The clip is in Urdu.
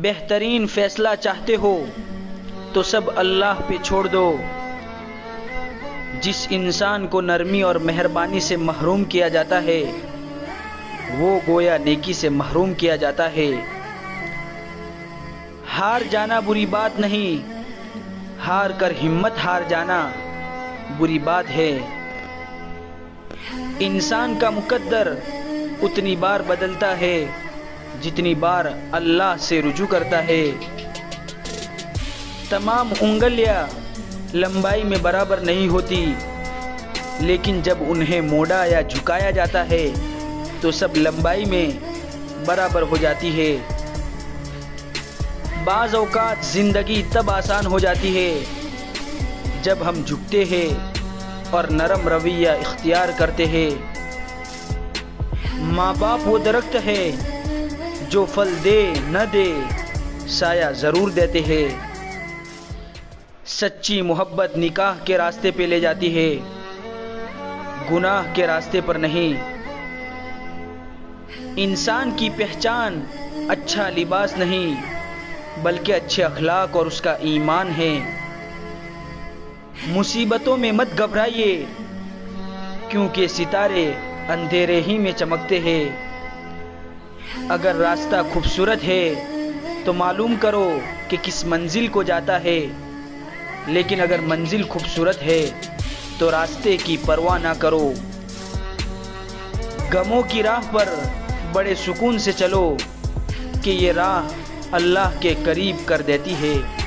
بہترین فیصلہ چاہتے ہو تو سب اللہ پہ چھوڑ دو۔ جس انسان کو نرمی اور مہربانی سے محروم کیا جاتا ہے وہ گویا نیکی سے محروم کیا جاتا ہے۔ ہار جانا بری بات نہیں، ہار کر ہمت ہار جانا بری بات ہے۔ انسان کا مقدر اتنی بار بدلتا ہے جتنی بار اللہ سے رجوع کرتا ہے۔ تمام انگلیاں لمبائی میں برابر نہیں ہوتی، لیکن جب انہیں موڑا یا جھکایا جاتا ہے تو سب لمبائی میں برابر ہو جاتی ہے۔ بعض اوقات زندگی تب آسان ہو جاتی ہے جب ہم جھکتے ہیں اور نرم رویہ اختیار کرتے ہیں۔ ماں باپ وہ درخت ہے جو پھل دے نہ دے سایہ ضرور دیتے ہیں۔ سچی محبت نکاح کے راستے پہ لے جاتی ہے، گناہ کے راستے پر نہیں۔ انسان کی پہچان اچھا لباس نہیں بلکہ اچھے اخلاق اور اس کا ایمان ہے۔ مصیبتوں میں مت گھبرائیے کیونکہ ستارے اندھیرے ہی میں چمکتے ہیں۔ اگر راستہ خوبصورت ہے تو معلوم کرو کہ کس منزل کو جاتا ہے، لیکن اگر منزل خوبصورت ہے تو راستے کی پرواہ نہ کرو۔ غموں کی راہ پر بڑے سکون سے چلو کہ یہ راہ اللہ کے قریب کر دیتی ہے۔